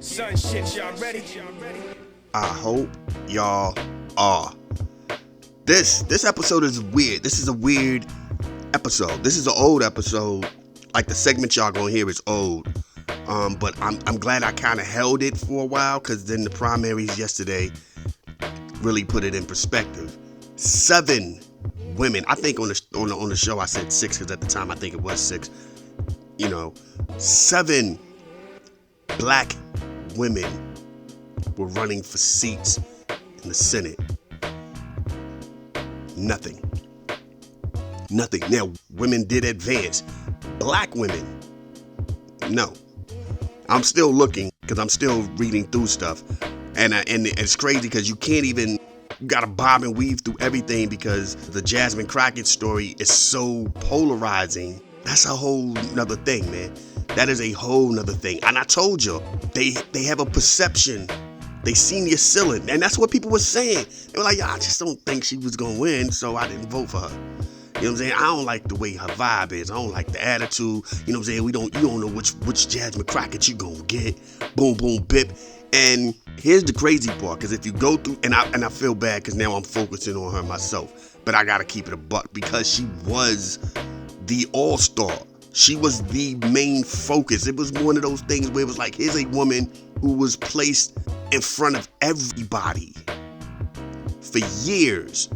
Son shit, y'all ready? I hope y'all are. This episode is weird. This is a weird episode. This is an old episode. Like the segment y'all gonna hear is old. But I'm glad I kind of held it for a while, because then the primaries yesterday really put it in perspective. 7 women. I think on the show I said 6, because at the time I think it was 6. 7 black women were running for seats in the Senate. Nothing. Now, women did advance. Black women, no. I'm still looking, because I'm still reading through stuff. And it's crazy, because you gotta bob and weave through everything, because the Jasmine Crockett story is so polarizing. That's a whole nother thing, man. That is a whole nother thing. And I told you, they have a perception. They seen your ceiling. And that's what people were saying. They were like, I just don't think she was going to win, so I didn't vote for her. You know what I'm saying? I don't like the way her vibe is. I don't like the attitude. You know what I'm saying? You don't know which Jasmine Crockett you going to get. Boom, boom, bip. And here's the crazy part, because if you go through, and I feel bad because now I'm focusing on her myself, but I got to keep it a buck, because she was the all-star. She was the main focus. It was one of those things where it was like, here's a woman who was placed in front of everybody for years.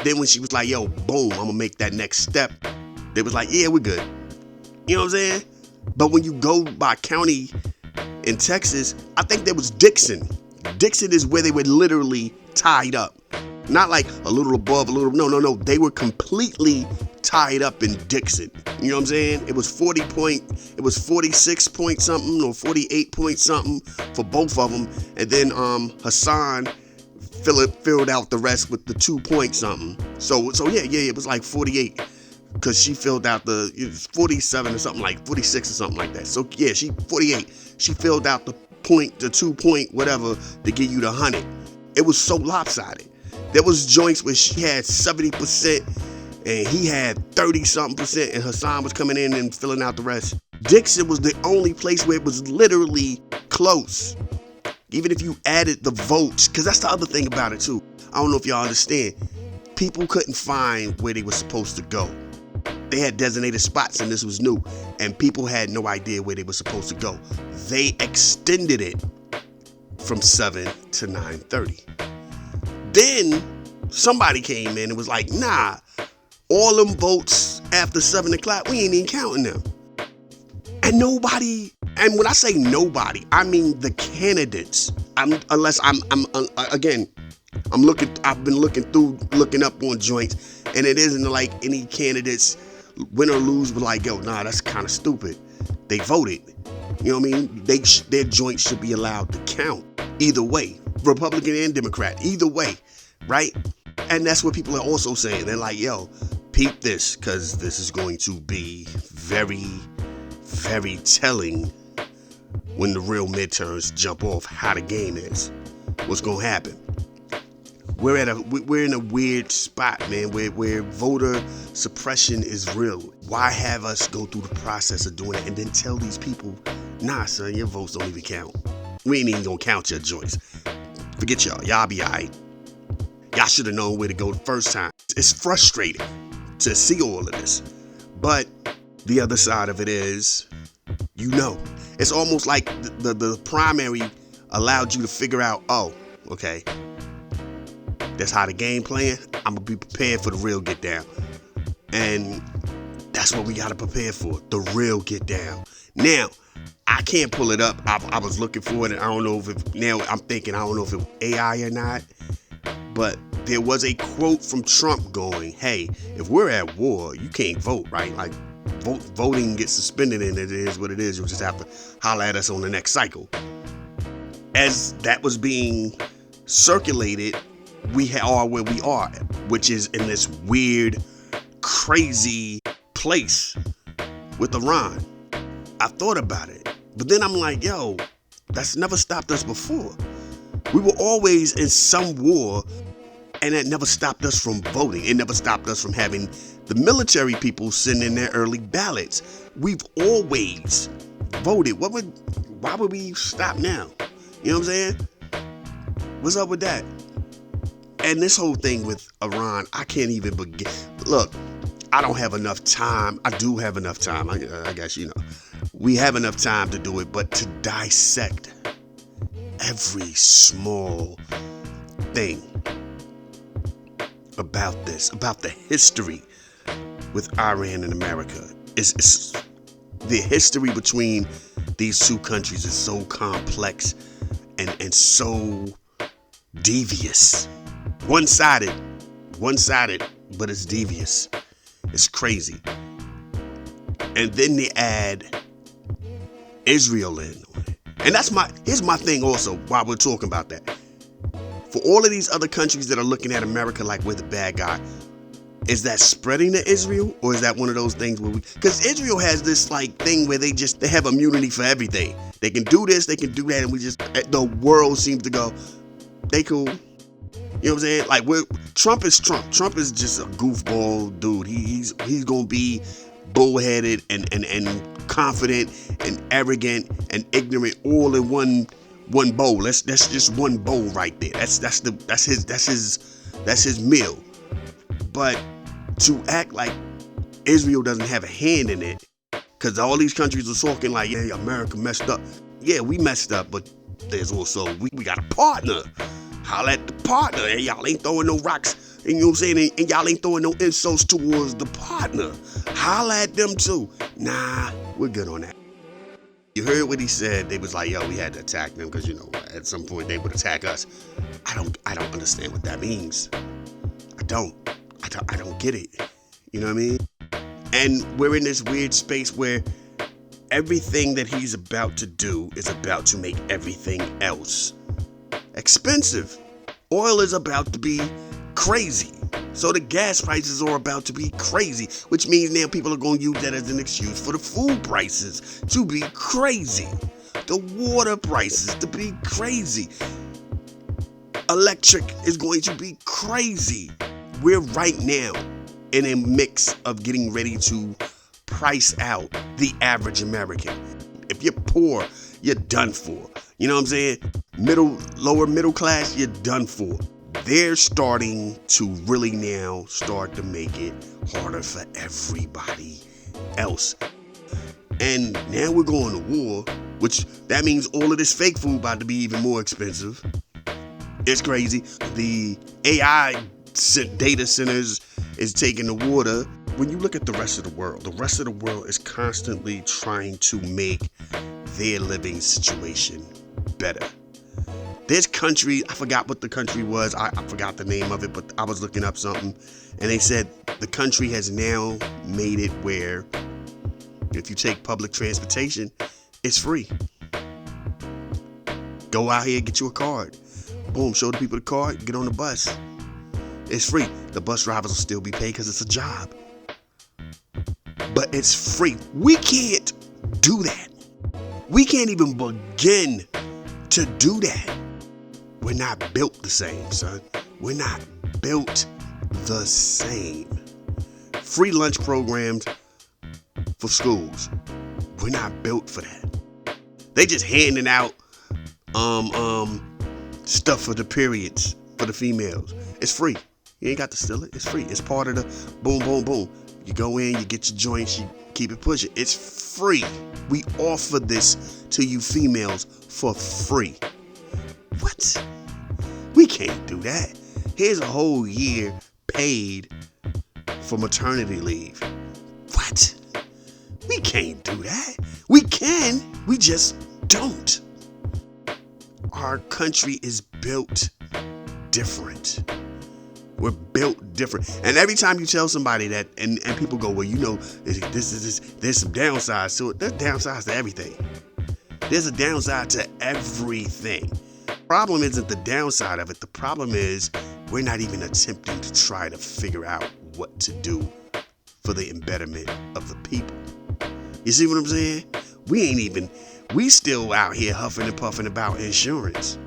Then when she was like, yo, boom, I'm gonna make that next step, they was like, yeah, we're good. You know what I'm saying? But when you go by county in Texas, I think there was Dixon. Dixon is where they were literally tied up. Not like a little above, a little, no. They were completely tied up in Dixon. You know what I'm saying? It was 46 point something or 48 point something for both of them. And then Hassan filled out the rest with the 2 point something. So yeah, it was like 48. Because she filled out it was 47 or something, like 46 or something like that. So yeah, 48. She filled out the 2 point, whatever, to give you the 100. It was so lopsided. There was joints where she had 70% and he had 30-something%, and Hassan was coming in and filling out the rest. Dixon was the only place where it was literally close. Even if you added the votes, because that's the other thing about it too. I don't know if y'all understand. People couldn't find where they were supposed to go. They had designated spots, and this was new, and people had no idea where they were supposed to go. They extended it from 7 to 9:30. Then somebody came in and was like, nah, all them votes after 7 o'clock, we ain't even counting them. And nobody, and when I say nobody, I mean the candidates. I've been looking up on joints, and it isn't like any candidates, win or lose, were like, yo, nah, that's kind of stupid. They voted. You know what I mean? Their joints should be allowed to count either way. Republican and Democrat, either way, right? And that's what people are also saying. They're like, yo, peep this, because this is going to be very, very telling when the real midterms jump off how the game is. What's going to happen? We're in a weird spot, man, where voter suppression is real. Why have us go through the process of doing it and then tell these people, nah, son, your votes don't even count. We ain't even gonna count your joints. Forget y'all be all right. Y'all should have known where to go the first time. It's frustrating to see all of this. But the other side of it is, it's almost like the primary allowed you to figure out, oh, okay, that's how the game playing. I'm gonna be prepared for the real get down. And that's what we gotta prepare for, the real get down. Now, I can't pull it up. I was looking for it, and I don't know if it was AI or not. But there was a quote from Trump going, hey, if we're at war, you can't vote, right? Like, voting gets suspended, and it is what it is. You'll just have to holler at us on the next cycle. As that was being circulated, we are where we are, which is in this weird, crazy place with Iran. I thought about it, but then I'm like, yo, that's never stopped us before. We were always in some war, and that never stopped us from voting. It never stopped us from having the military people send in their early ballots. We've always voted. Why would we stop now? You know what I'm saying? What's up with that? And this whole thing with Iran, I can't even begin. Look, I don't have enough time. I do have enough time. I guess, we have enough time to do it, but to dissect every small thing about this, about the history with Iran and America, is the history between these two countries is so complex and so devious. One-sided, but it's devious. It's crazy. And then they add Israel in on it. And here's my thing also, while we're talking about that. For all of these other countries that are looking at America like we're the bad guy, is that spreading to Israel? Or is that one of those things where because Israel has this like thing where they have immunity for everything. They can do this, they can do that, and the world seems to go, they cool. You know what I'm saying? Like, Trump is Trump. Trump is just a goofball dude. He's gonna be bullheaded and confident and arrogant and ignorant all in one bowl. That's just one bowl right there. That's his meal. But to act like Israel doesn't have a hand in it, because all these countries are talking like, yeah, America messed up. Yeah, we messed up, but there's also we got a partner. Holla at the partner, and y'all ain't throwing no rocks, and you know what I'm saying, and y'all ain't throwing no insults towards the partner. Holla at them too. Nah, we're good on that. You heard what he said. They was like, yo, we had to attack them because, at some point they would attack us. I don't understand what that means. I don't get it. You know what I mean? And we're in this weird space where everything that he's about to do is about to make everything else expensive. Oil is about to be crazy. So the gas prices are about to be crazy, which means now people are going to use that as an excuse for the food prices to be crazy. The water prices to be crazy. Electric is going to be crazy. We're right now in a mix of getting ready to price out the average American. If you're poor, you're done for. You know what I'm saying? Lower middle class, you're done for. They're starting to really now start to make it harder for everybody else. And now we're going to war, which that means all of this fake food about to be even more expensive. It's crazy. The AI data centers is taking the water. When you look at the rest of the world is constantly trying to make their living situation better. This country, I forgot what the country was. I forgot the name of it, but I was looking up something, and they said the country has now made it where if you take public transportation, it's free. Go out here, get you a card. Boom, show the people the card, get on the bus. It's free. The bus drivers will still be paid because it's a job. But it's free. We can't do that. We can't even begin to do that. We're not built the same, son. We're not built the same. Free lunch programs for schools. We're not built for that. They just handing out stuff for the periods for the females. It's free. You ain't got to steal it. It's free. It's part of the boom, boom, boom. You go in, you get your joints, you keep it pushing. It's free. We offer this to you females for free. What? We can't do that. Here's a whole year paid for maternity leave. What? We can't do that. We can. We just don't. Our country is built different. We're built different. And every time you tell somebody that, and people go, well, there's some downsides to it. There's downsides to everything. There's a downside to everything. The problem isn't the downside of it. The problem is we're not even attempting to try to figure out what to do for the betterment of the people. You see what I'm saying? We still out here huffing and puffing about insurance,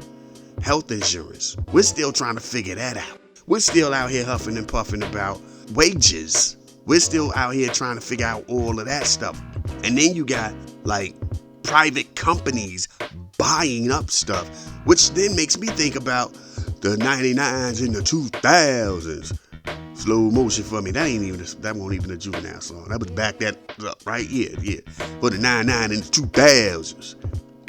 health insurance. We're still trying to figure that out. We're still out here huffing and puffing about wages. We're still out here trying to figure out all of that stuff. And then you got like private companies buying up stuff, which then makes me think about the 99s and the 2000s. Slow motion for me. That wasn't even a Juvenile song. That was back that up, right? Yeah. For the 99 and the 2000s.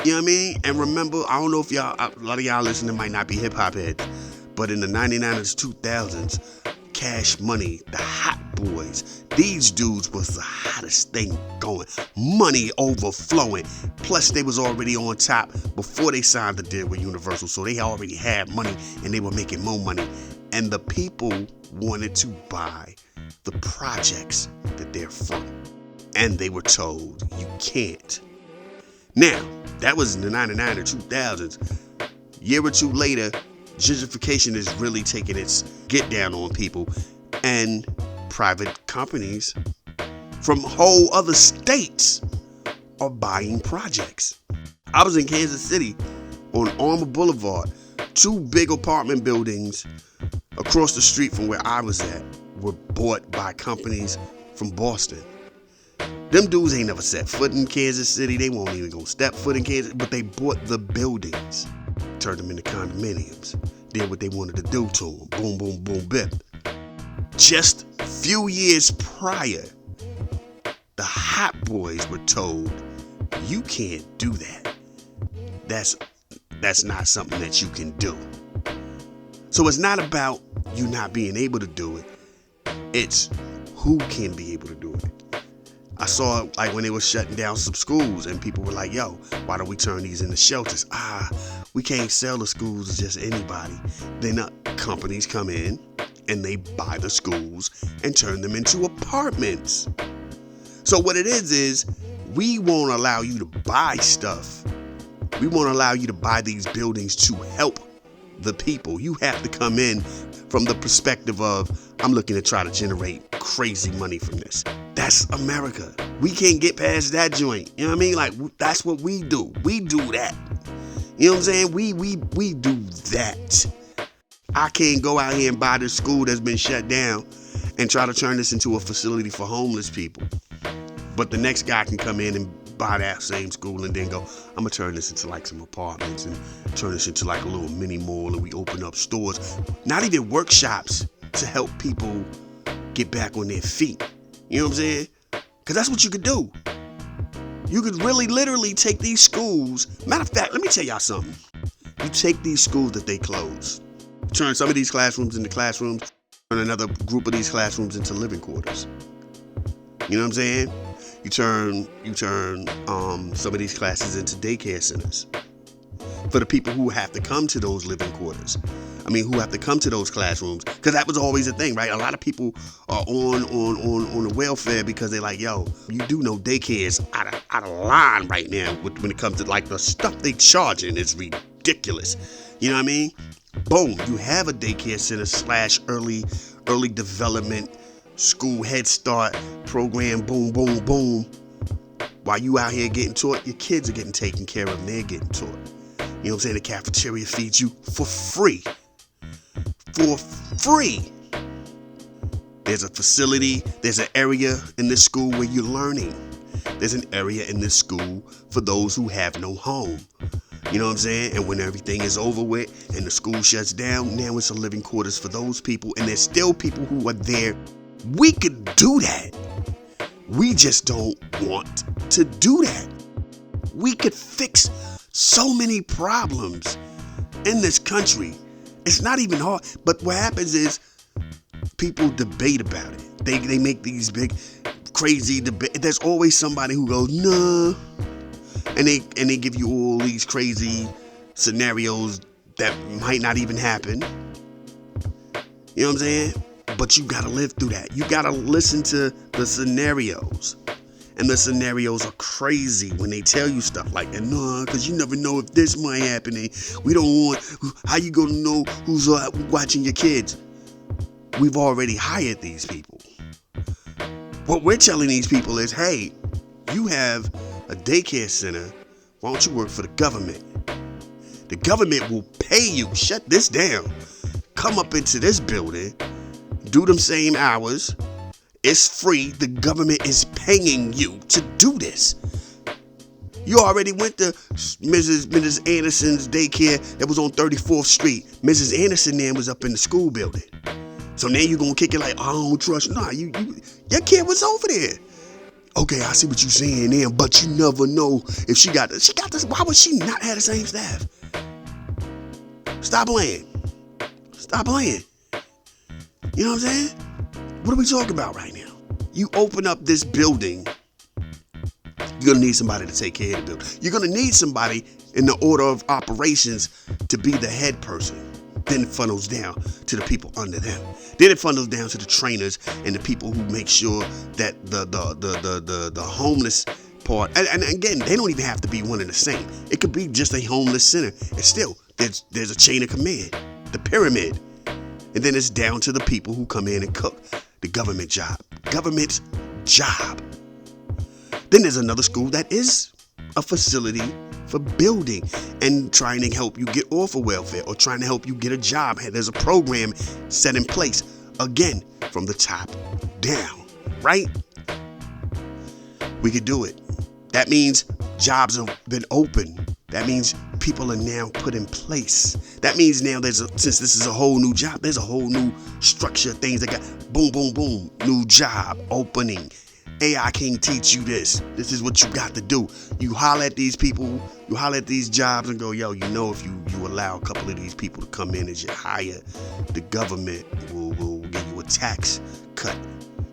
You know what I mean? And remember, I don't know if y'all, a lot of y'all listening might not be hip hop heads, but in the 99s, 2000s, Cash Money, the Hot Boys, these dudes was the hottest thing going. Money overflowing. Plus, they was already on top before they signed the deal with Universal, so they already had money and they were making more money. And the people wanted to buy the projects that they're from. And they were told, you can't. Now, that was in the 99 or 2000s. Year or two later, gentrification is really taking its get down on people, and private companies from whole other states are buying projects. I was in Kansas City on Armour Boulevard. 2 big apartment buildings across the street from where I was at were bought by companies from Boston. Them dudes ain't never set foot in Kansas City. They won't even go step foot in Kansas, but they bought the buildings, turned them into condominiums, did what they wanted to do to them. Boom, boom, boom, bip. Just a few years prior, the Hot Boys were told, you can't do that. That's not something that you can do. So it's not about you not being able to do it. It's who can be able to do it. I saw like when they were shutting down some schools and people were like, yo, why don't we turn these into shelters? We can't sell the schools to just anybody. Then companies come in and they buy the schools and turn them into apartments. So what it is we won't allow you to buy stuff. We won't allow you to buy these buildings to help the people. You have to come in from the perspective of, I'm looking to try to generate crazy money from this. That's America. We can't get past that joint. You know what I mean? Like, that's what we do. We do that. You know what I'm saying? We do that. I can't go out here and buy this school that's been shut down and try to turn this into a facility for homeless people. But the next guy can come in and buy that same school and then go, I'm gonna turn this into like some apartments and turn this into like a little mini mall, and we open up stores, not even workshops to help people get back on their feet. You know what I'm saying? Because that's what you could do. You could really literally take these schools. Matter of fact, let me tell y'all something. You take these schools that they close, turn some of these classrooms into classrooms, turn another group of these classrooms into living quarters. You know what I'm saying? You turn some of these classes into daycare centers for the people who have to come to those living quarters. Who have to come to those classrooms, because that was always a thing, right? A lot of people are on the welfare because they're like, yo, you do know daycare is out of line right now when it comes to like the stuff they charging is ridiculous. You know what I mean? Boom, you have a daycare center / early development school Head Start program, boom, boom, boom. While you out here getting taught, your kids are getting taken care of and they're getting taught. You know what I'm saying? The cafeteria feeds you for free. For free. There's a facility, there's an area in this school where you're learning. There's an area in this school for those who have no home. You know what I'm saying? And when everything is over with and the school shuts down, now it's a living quarters for those people, and there's still people who are there. We could do that. We just don't want to do that. We could fix so many problems in this country. It's not even hard. But what happens is people debate about it. They make these big, crazy debate. There's always somebody who goes, nah. And they give you all these crazy scenarios that might not even happen. You know what I'm saying? But you gotta live through that. You gotta listen to the scenarios. And the scenarios are crazy when they tell you stuff like that. No, because you never know if this might happen. We don't want, how you gonna know who's watching your kids? We've already hired these people. What we're telling these people is, hey, you have a daycare center. Why don't you work for the government? The government will pay you. Shut this down. Come up into this building. Do them same hours. It's free. The government is paying you to do this. You already went to Mrs. Anderson's daycare that was on 34th Street. Mrs. Anderson then was up in the school building. So now you're going to kick it like, I don't trust. Nah, your kid was over there. Okay, I see what you're saying there, but you never know if she got this. Why would she not have the same staff? Stop playing. Stop playing. You know what I'm saying? What are we talking about right now? You open up this building, you're going to need somebody to take care of the building. You're going to need somebody in the order of operations to be the head person. Then it funnels down to the people under them. Then it funnels down to the trainers and the people who make sure that the homeless part, and again, they don't even have to be one and the same. It could be just a homeless center. And still, there's a chain of command, the pyramid. And then it's down to the people who come in and cook. The government job. Government's job. Then there's another school that is a facility for building and trying to help you get off of welfare or trying to help you get a job. There's a program set in place, again, from the top down, right? We could do it. That means jobs have been open. That means people are now put in place. That means now since this is a whole new job, there's a whole new structure of things that got boom, boom, boom, new job opening. AI can't teach you this. This is what you got to do. You holler at these people, you holler at these jobs and go, yo, you know, if you allow a couple of these people to come in as you hire, the government will give you a tax cut.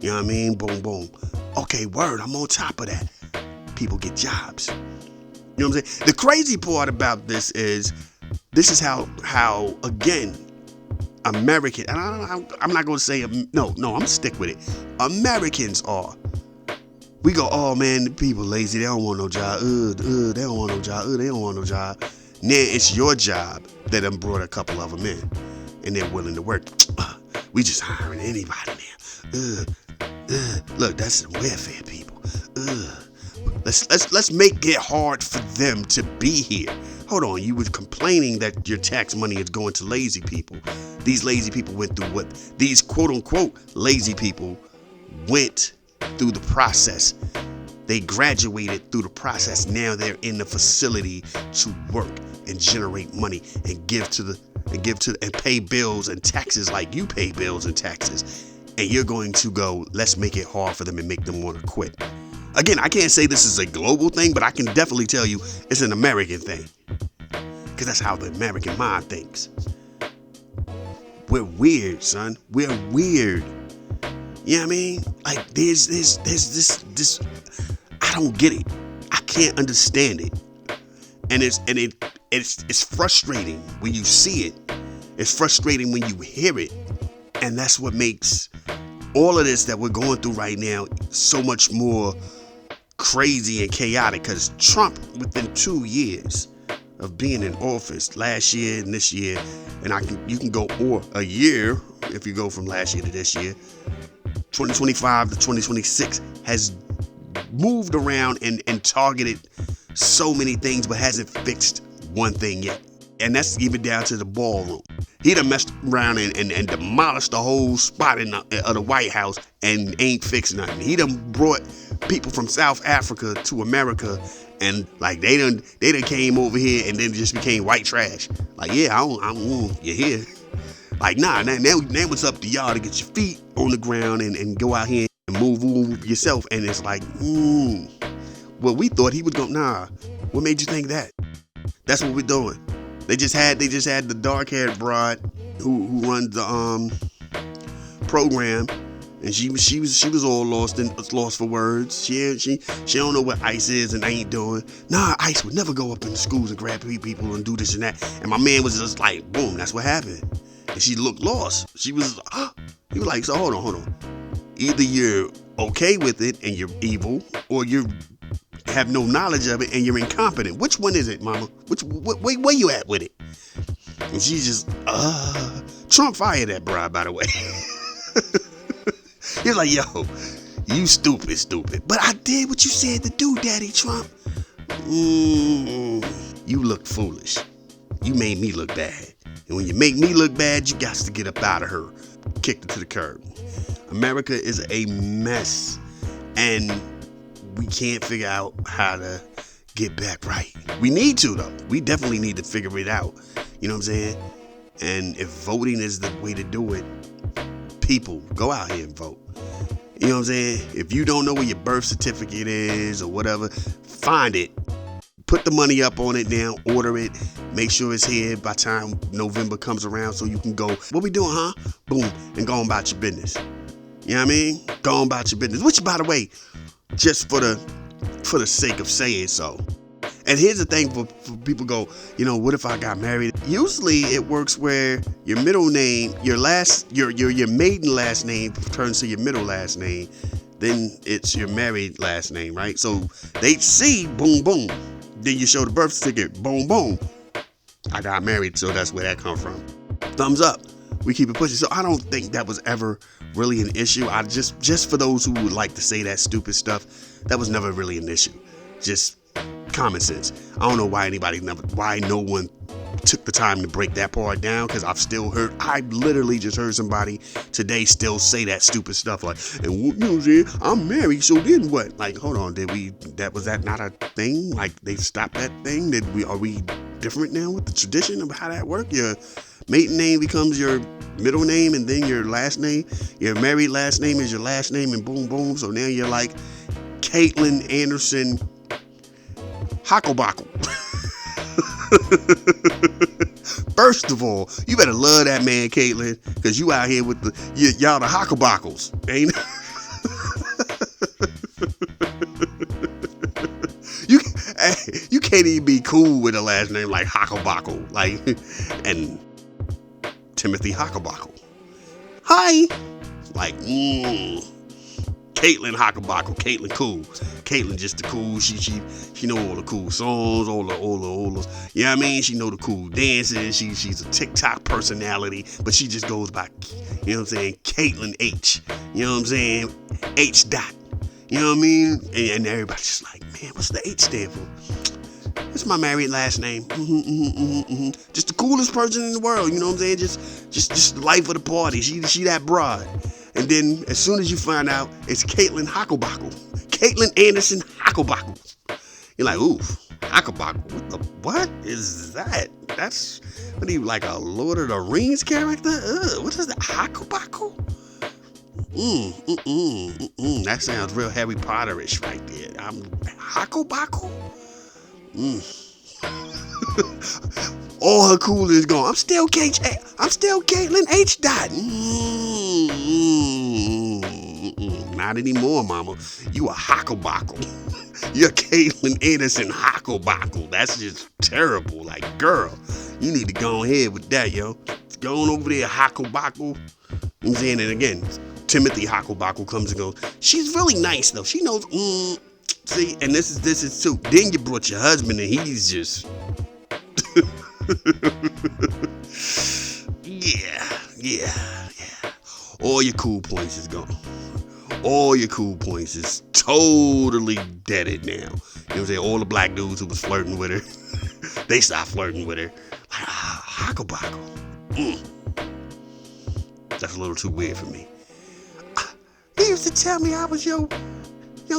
You know what I mean? Boom, boom. Okay, word, I'm on top of that. People get jobs. You know what I'm saying? The crazy part about this is how again, American, and I'm not going to say, no, I'm going to stick with it. Americans are. We go, oh man, the people lazy, they don't want no job. They don't want no job. They don't want no job. Now it's your job that done brought a couple of them in, and they're willing to work. We just hiring anybody now. Look, that's some welfare people. Let's make it hard for them to be here. Hold on, you were complaining that your tax money is going to lazy people. These lazy people went through what these quote unquote lazy people went through the process. They graduated through the process. Now they're in the facility to work and generate money and and pay bills and taxes like you pay bills and taxes. And you're going to go, let's make it hard for them and make them want to quit. Again, I can't say this is a global thing, but I can definitely tell you it's an American thing. Because that's how the American mind thinks. We're weird, son. We're weird. You know what I mean? Like, there's this, I don't get it. I can't understand it. And it's frustrating when you see it. It's frustrating when you hear it. And that's what makes all of this that we're going through right now so much more crazy and chaotic, because Trump, within 2 years of being in office, last year and this year, and you can go or a year if you go from last year to this year, 2025 to 2026, has moved around and targeted so many things, but hasn't fixed one thing yet. And that's even down to the ballroom. He done messed around and demolished the whole spot of the White House and ain't fixed nothing. He done brought people from South Africa to America, and like they done came over here and then just became white trash. Like, yeah, I don't you're here. Like, nah, now it's up to y'all to get your feet on the ground and go out here and move yourself. And it's like, well, we thought he was going, nah, what made you think that? That's what we're doing. They just had the dark-haired broad who runs the program, and she was all lost for words. She don't know what ICE is and ain't doing. Nah, ICE would never go up in the schools and grab people and do this and that. And my man was just like, boom, that's what happened. And she looked lost. He was like, so hold on. Either you're okay with it and you're evil, or you have no knowledge of it and you're incompetent. Which one is it, mama? Where you at with it? And she just, Trump fired that broad, by the way. He's like, yo, you stupid. But I did what you said to do, Daddy Trump. You look foolish. You made me look bad. And when you make me look bad, you got to get up out of her. Kicked her to the curb. America is a mess. And we can't figure out how to get back right. We need to, though. We definitely need to figure it out. You know what I'm saying? And if voting is the way to do it, people, go out here and vote. You know what I'm saying? If you don't know where your birth certificate is or whatever, find it. Put the money up on it now, order it, make sure it's here by the time November comes around so you can go, what we doing, huh? Boom, and go on about your business. You know what I mean? Go on about your business. Which, by the way, just for the sake of saying so. And here's the thing for people go, you know, what if I got married? Usually it works where your middle name, your maiden last name turns to your middle last name. Then it's your married last name, right? So they see, boom, boom. Then you show the birth certificate, boom, boom. I got married, so that's where that come from. Thumbs up. We keep it pushing. So I don't think that was ever really an issue. I just for those who would like to say that stupid stuff, that was never really an issue. Just common sense. I don't know why no one took the time to break that part down, because I literally just heard somebody today still say that stupid stuff like, and you know what I'm saying, I'm married, so then what? Like, hold on, was that not a thing? Like, they stopped that thing? Are we different now with the tradition of how that works? Your maiden name becomes your middle name, and then your last name, your married last name is your last name, and boom, boom. So now you're like Caitlin Anderson Hocklebockle. First of all, you better love that man, Caitlin, because you out here with y'all the Hocklebockles, ain't you can't even be cool with a last name like Hocklebockle, like, and Timothy Hocklebockle. Hi, like, Caitlin Hocklebockle. Caitlin cool. Caitlin just the cool. She know all the cool songs, all the you know what I mean? She know the cool dances. She's a TikTok personality, but she just goes by, you know what I'm saying, Caitlin H. You know what I'm saying? H dot. You know what I mean? And everybody's just like, man, what's the H stand for? It's my married last name. Just the coolest person in the world. You know what I'm saying? Just the life of the party. She that broad. And then as soon as you find out it's Caitlin Hocklebockle, Caitlin Anderson Hocklebockle, you're like, ooh, Hocklebockle. What is that? That's, what are you, like a Lord of the Rings character? What is that? Hocklebockle? That sounds real Harry Potterish right there. I'm Hocklebockle? All her cool is gone. I'm still Caitlin H. Dot. Not anymore, mama. You a Hocklebockle. You're Caitlin Anderson Hocklebockle. That's just terrible. Like, girl, you need to go ahead with that, yo. Go on over there, Hocklebockle. I'm saying it again. Timothy Hocklebockle comes and goes, she's really nice, though. She knows, see, and this is too. Then you brought your husband, and he's just... Yeah. All your cool points is gone. All your cool points is totally deaded now. You know what I'm saying? All the black dudes who was flirting with her, they stopped flirting with her. Like, Hocklebockle. That's a little too weird for me. He used to tell me I was your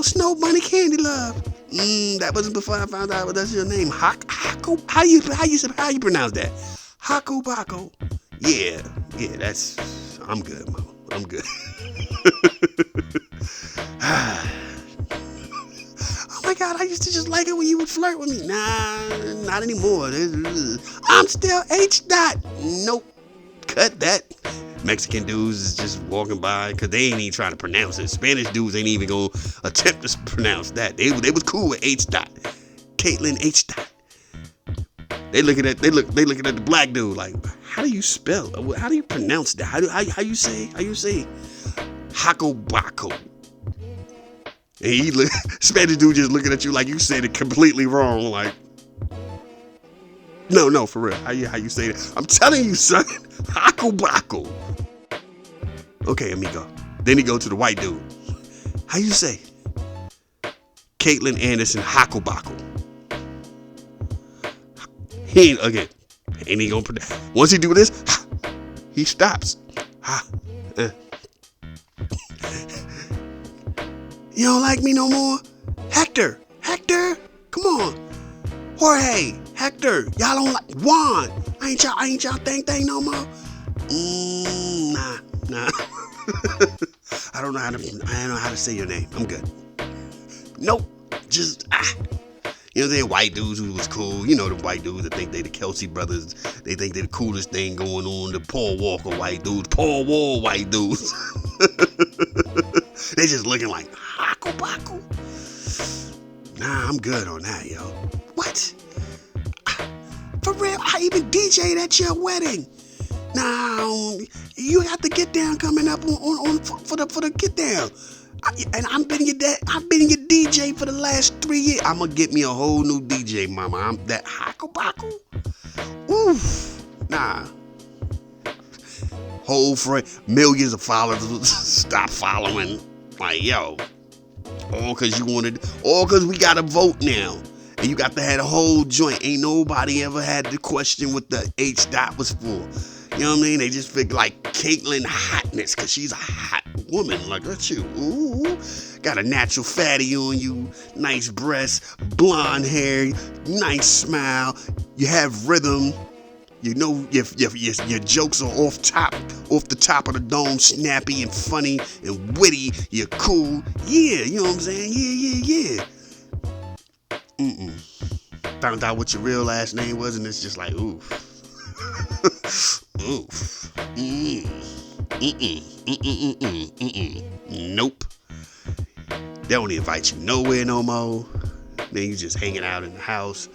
snow bunny candy love. That wasn't before I found out that's your name. How you pronounce that? Hocklebockle. Yeah, I'm good, mama. I'm good. Oh my God, I used to just like it when you would flirt with me. Nah, not anymore. I'm still H. Dot. Nope. Cut that. Mexican dudes is just walking by because they ain't even trying to pronounce it. Spanish dudes ain't even gonna attempt to pronounce that. They was cool with H. Dot. Caitlin H. Dot. They looking at the black dude like, how do you spell? How do you pronounce that? How you say Hocklebockle? And Spanish dude just looking at you like you said it completely wrong. Like, no, for real. How you say that? I'm telling you, son. Hocklebockle. Okay, amigo. Then he go to the white dude. How you say? Caitlin Anderson Hocklebockle. He ain't again. Ain't he gonna once he do this, he stops. You don't like me no more? Hector, come on. Jorge, Hector, y'all don't like Juan. Ain't y'all thing no more? Nah. I don't know how to say your name. I'm good. Nope. Just You know what I'm saying? White dudes who was cool. You know the white dudes that think they the Kelsey brothers. They think they the coolest thing going on. The Paul Walker white dudes. Paul Wall white dudes. They just looking like Hocklebockle. Nah, I'm good on that, yo. What? For real? I even DJ'd at your wedding. Nah, you got the get down coming up on for the get down. And I've been your DJ for the last 3 years. I'm gonna get me a whole new DJ, mama. I'm that Hocklebockle. Oof. Nah. Whole friend, millions of followers stop following. Like, yo. All cause we gotta vote now. And you got to have a whole joint. Ain't nobody ever had to question what the H dot was for. You know what I mean? They just feel like Caitlyn hotness, cause she's a hot woman. Like, that's you. Ooh, got a natural fatty on you, nice breasts, blonde hair, nice smile. You have rhythm. You know your jokes are off the top of the dome, snappy and funny and witty. You're cool. Yeah, you know what I'm saying? Yeah. Found out what your real last name was, and it's just like, oof. Oof. Nope. They don't invite you nowhere no more. Then you just hanging out in the house.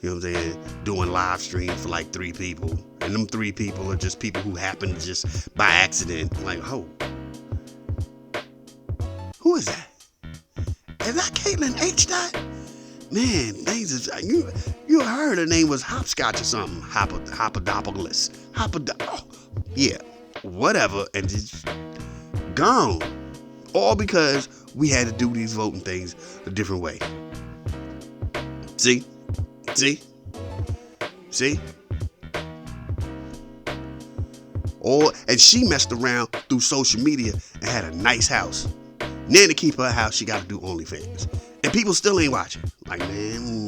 You know what I'm saying? Doing live streams for like 3 people. And them 3 people are just people who happen to just by accident. Like, oh. Who is that? Is that Caitlyn H. Dot? Man, things is, you heard her name was Hopscotch or something. Hocklebockle. Yeah, whatever. And just gone. All because we had to do these voting things a different way. See? And she messed around through social media and had a nice house. Now to keep her house, she got to do OnlyFans. And people still ain't watching. Like, man,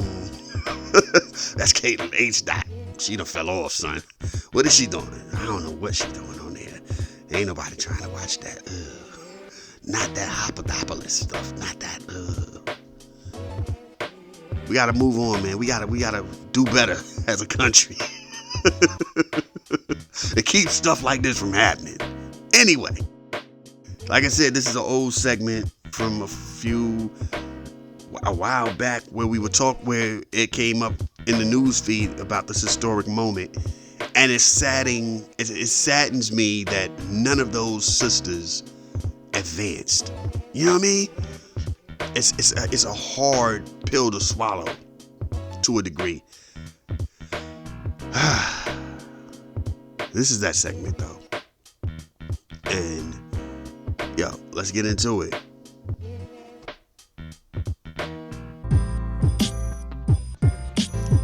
that's Caitlyn H. Dot. She done fell off, son. What is she doing? I don't know what she doing on there. Ain't nobody trying to watch that. Not that Hocklebockle stuff. Not that. We gotta move on, man. We gotta do better as a country. To keep stuff like this from happening. Anyway, like I said, this is an old segment from a while back where it came up in the news feed about this historic moment. And it saddens me that none of those sisters advanced. You know what I mean? It's a hard pill to swallow to a degree. This is that segment though. And yo, let's get into it.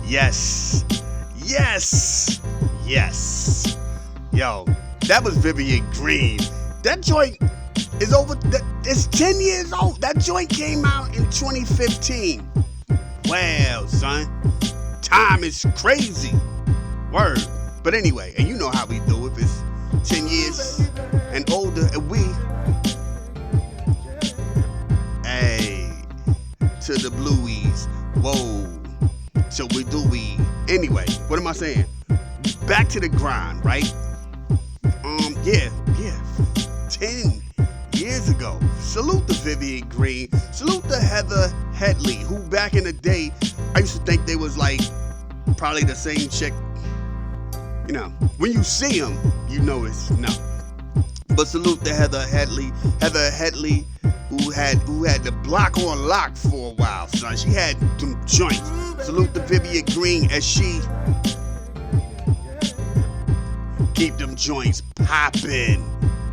Yes. Yo, that was Vivian Green. That joint is it's 10 years old. That joint came out in 2015. Wow, son. Time is crazy. Word. But anyway, and you know how we do it. If it's 10 years and older, and hey, to the blueies. Whoa. So we. Anyway, what am I saying? Back to the grind, right? Yeah. 10 years ago. Salute to Vivian Green. Salute to Headley, who back in the day, I used to think they was like probably the same chick. You know, when you see them, you know it's no. But salute to Headley, who had the block on lock for a while, son. She had them joints. Salute to Vivian Green as she keep them joints popping.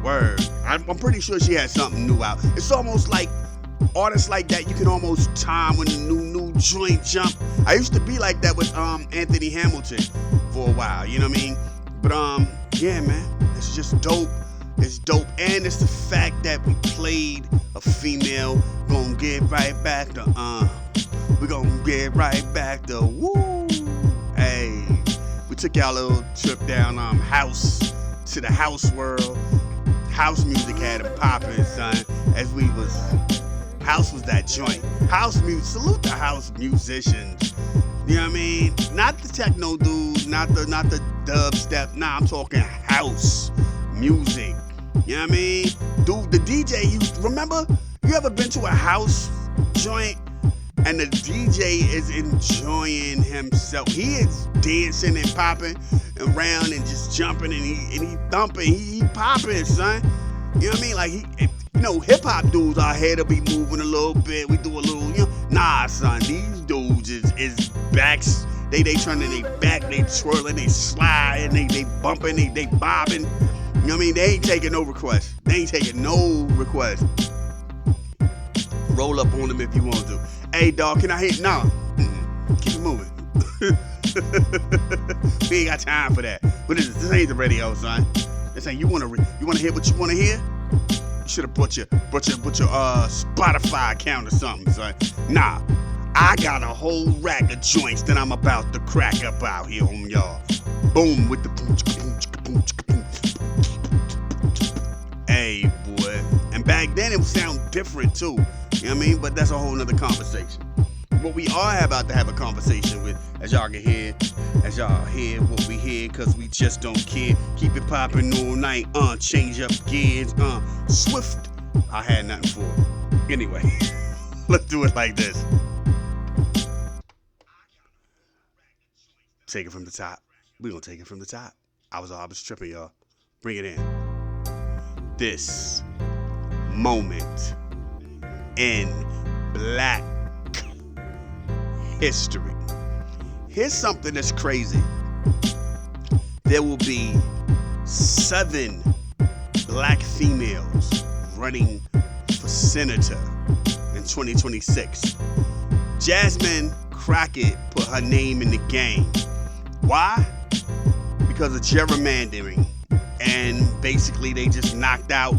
Word. I'm pretty sure she had something new out. It's almost like artists like that, you can almost time when the new joint jump. I used to be like that with Anthony Hamilton for a while, you know what I mean? But yeah, man, it's just dope It's dope, and it's the fact that we played a female. Gonna get right back to we gonna get right back to woo. Hey, we took y'all a little trip down house to the house world. House music had them popping, son. As we was house was that joint. House music. Salute the house musicians. You know what I mean? Not the techno dudes, not the dubstep. Nah, I'm talking house music. You know what I mean? Dude, the DJ used to, remember? You ever been to a house joint and the DJ is enjoying himself? He is dancing and popping around and just jumping and he thumping, he popping, son. You know what I mean? Like hip hop dudes out here to be moving a little bit. We do a little, nah, son. These dudes is backs. They turning their back, they twirling, they sliding, they bumping, they bobbing. You know what I mean? They ain't taking no requests. Roll up on them if you want to. Hey, dog, can I hit? Nah. Keep it moving. We ain't got time for that. What is this? This ain't the radio, son. This ain't. You wanna hear what you wanna hear? You should have put your Spotify account or something, son. Nah. I got a whole rack of joints that I'm about to crack up out here on y'all. Boom with the boom, chicka, boom, chicka, boom. Hey, boy. And back then it would sound different too. You know what I mean? But that's a whole nother conversation. What we are about to have a conversation with, as y'all hear what we hear, cause we just don't care. Keep it popping all night, change up gears, swift. I had nothing for it. Anyway, let's do it like this. Take it from the top. We gonna take it from the top. I was tripping, y'all. Bring it in. This moment in Black history. Here's something that's crazy. There will be 7 black females running for senator in 2026. Jasmine Crockett put her name in the game. Why? Because of gerrymandering. And basically they just knocked out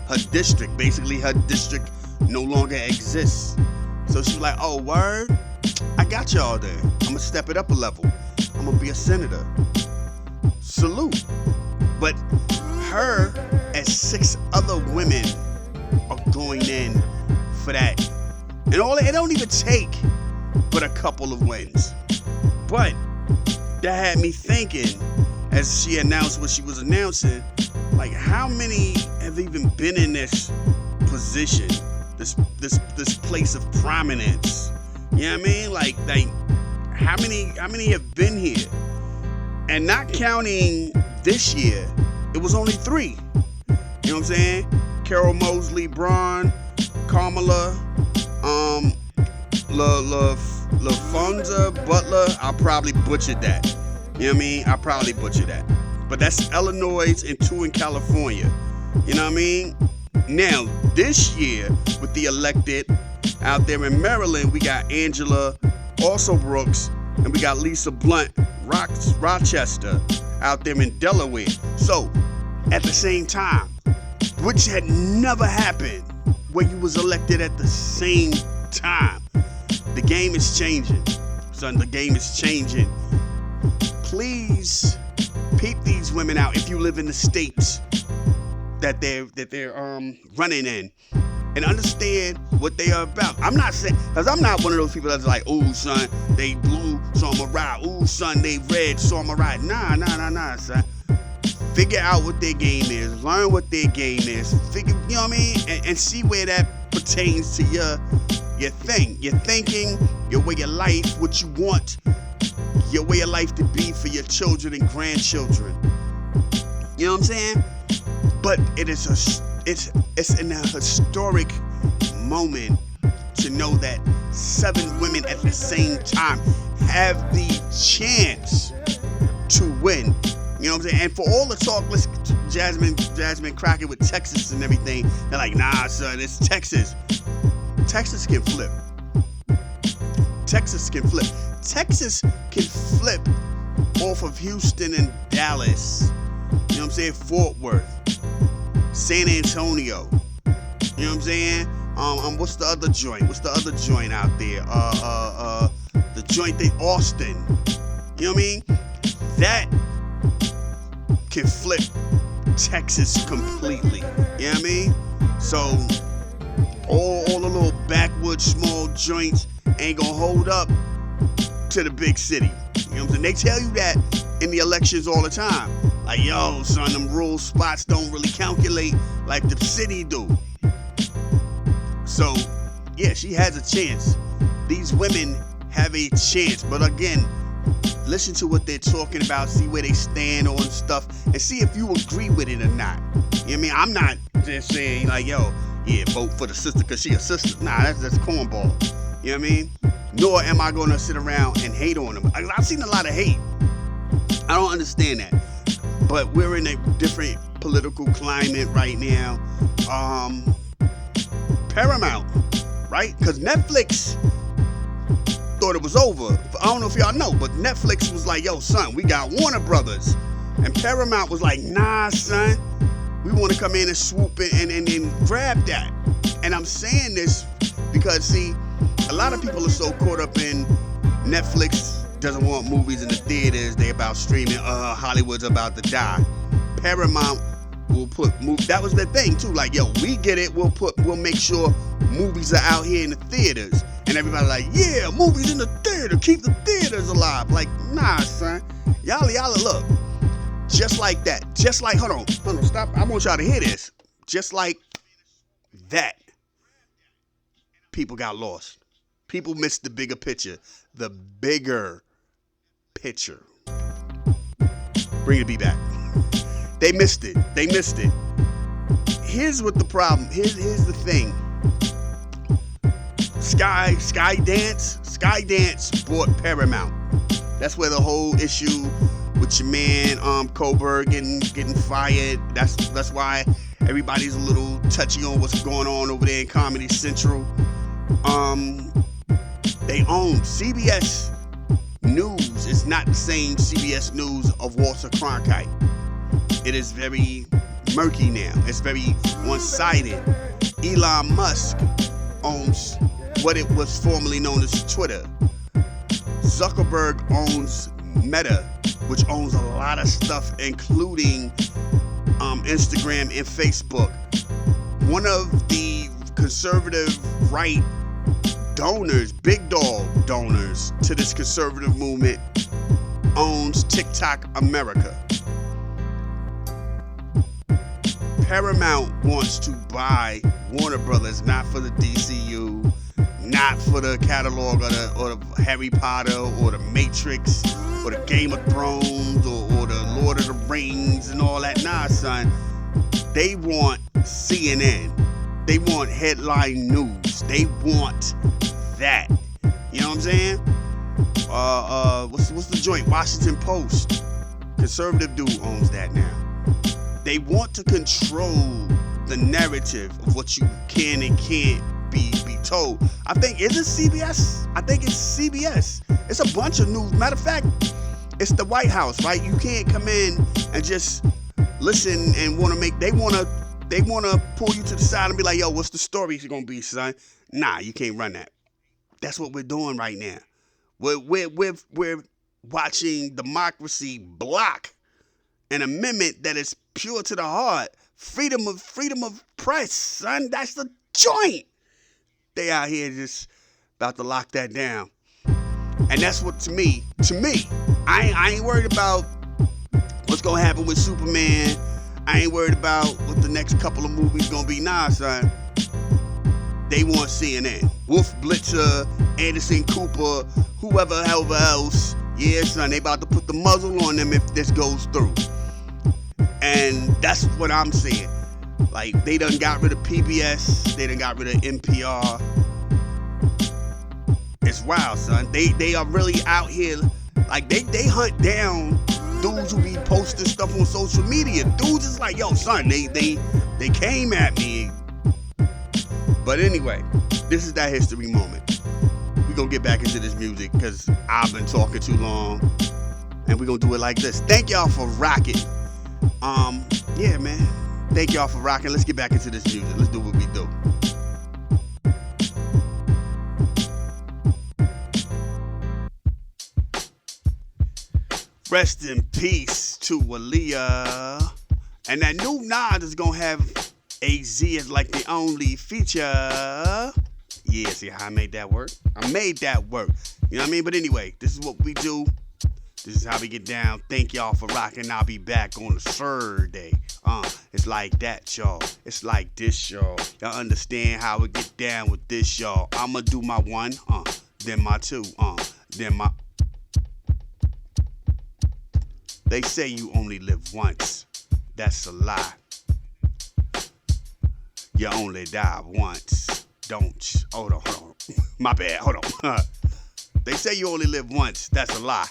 her district. Basically her district no longer exists. So she's like, oh, word? I got y'all there. I'm gonna step it up a level. I'm gonna be a senator. Salute. But her and 6 other women are going in for that. And it don't even take but a couple of wins. But that had me thinking, as she announced what she was announcing, like how many have even been in this position, this place of prominence? You know what I mean? Like how many have been here? And not counting this year, it was only 3. You know what I'm saying? Carol Mosley Braun, Kamala, LaFonza Butler. I probably butchered that. You know what I mean? I probably butchered that. But that's Illinois and 2 in California. You know what I mean? Now, this year, with the elected out there in Maryland, we got Angela, also Brooks, and we got Lisa Blunt, Rochester, out there in Delaware. So, at the same time, which had never happened, where you was elected at the same time. The game is changing, son. The game is changing. Please peep these women out if you live in the states that they're running in, and understand what they are about. I'm not saying, because I'm not one of those people that's like, oh, son, they blue, so I'ma ride. Oh, son, they red, so I'ma ride. Nah, son. Figure out what their game is. Learn what their game is. Figure, you know what I mean? And see where that pertains to your thing. Your thinking, your way of life, what you want your way of life to be for your children and grandchildren. You know what I'm saying? But it's in a historic moment to know that 7 women at the same time have the chance to win. You know what I'm saying? And for all the talk, Jasmine Crockett with Texas and everything, they're like, nah, son, it's Texas. Texas can flip. Texas can flip. Texas can flip off of Houston and Dallas. You know what I'm saying? Fort Worth. San Antonio. You know what I'm saying? What's the other joint? What's the other joint out there? The joint they Austin. You know what I mean? That can flip Texas completely. You know what I mean? So all the little backwoods small joints ain't gonna hold up to the big city. You know what I'm saying? They tell you that in the elections all the time. Like, yo, son, them rural spots don't really calculate like the city do. So, yeah, she has a chance. These women have a chance. But again, listen to what they're talking about, see where they stand on stuff, and see if you agree with it or not. You know what I mean? I'm not just saying, like, yo, yeah, vote for the sister because she a sister. Nah, that's cornball. You know what I mean? Nor am I going to sit around and hate on them. I've seen a lot of hate. I don't understand that. But we're in a different political climate right now. Paramount, right? Because Netflix thought it was over. I don't know if y'all know, but Netflix was like, yo, son, we got Warner Brothers. And Paramount was like, nah, son, we want to come in and swoop in and grab that. And I'm saying this because, see, a lot of people are so caught up in Netflix doesn't want movies in the theaters. They about streaming. Hollywood's about to die. Paramount will put that was their thing too. Like, yo, we get it. We'll make sure movies are out here in the theaters. And everybody like, yeah, movies in the theater. Keep the theaters alive. Like, nah, son. Y'all look. Just like that. Just like, hold on, stop. I want y'all to hear this. Just like that. People got lost. People missed the bigger picture. The bigger picture. Bring the beat back. They missed it. Here's what the problem. Here's the thing. Skydance bought Paramount. That's where the whole issue with your man Kohlberg getting fired. That's why everybody's a little touchy on what's going on over there in Comedy Central. They own CBS News. It's not the same CBS News of Walter Cronkite. It is very murky now. It's very one-sided. Elon Musk owns what it was formerly known as Twitter. Zuckerberg owns Meta, which owns a lot of stuff, including Instagram and Facebook. One of the conservative right donors, big dog donors to this conservative movement, owns TikTok America. Paramount wants to buy Warner Brothers, not for the DCU, not for the catalog or the Harry Potter or the Matrix or the Game of Thrones or the Lord of the Rings and all that. Nah, son. They want CNN. They want headline news. They want that. You know what I'm saying? What's the joint? Washington Post. Conservative dude owns that now. They want to control the narrative of what you can and can't be told. I think, is it CBS? I think it's CBS. It's a bunch of news. Matter of fact, it's the White House, right? You can't come in and just listen and they want to pull you to the side and be like, yo, what's the story going to be, son? Nah, you can't run that. That's what we're doing right now. We're watching democracy block an amendment that is pure to the heart. Freedom of press, son. That's the joint. They out here just about to lock that down. And that's what, to me, I ain't worried about what's going to happen with Superman. I ain't worried about what the next couple of movies going to be. Nah, son. They want CNN. Wolf Blitzer, Anderson Cooper, whoever else. Yeah, son, they about to put the muzzle on them if this goes through. And that's what I'm saying. Like, they done got rid of PBS. They done got rid of NPR. It's wild, son. They are really out here. Like, they hunt down dudes who be posting stuff on social media. Dudes is like, yo, son, they came at me. But anyway, this is that history moment. We're going to get back into this music because I've been talking too long. And we're going to do it like this. Thank y'all for rocking. Yeah, man. Thank y'all for rocking. Let's get back into this music. Let's do what we do. Rest in peace to Aaliyah. And that new Nas is gonna have AZ as like the only feature. Yeah, see how I made that work? I made that work. You know what I mean? But anyway, this is what we do. This is how we get down. Thank y'all for rocking. I'll be back on a Thursday. It's like that, y'all. It's like this, y'all. Y'all understand how we get down with this, y'all. I'ma do my one, then my two, then my... They say you only live once. That's a lie. You only die once. Don't. Hold on. My bad. Hold on. They say you only live once. That's a lie.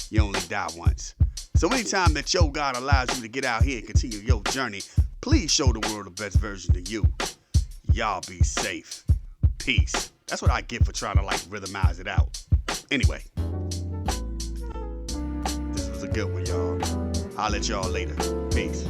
You only die once. So anytime that your God allows you to get out here and continue your journey, please show the world the best version of you. Y'all be safe. Peace. That's what I get for trying to like rhythmize it out. Anyway. This was a good one, y'all. I'll let y'all later. Peace.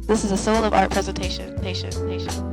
This is a Soul of Art presentation. Nation.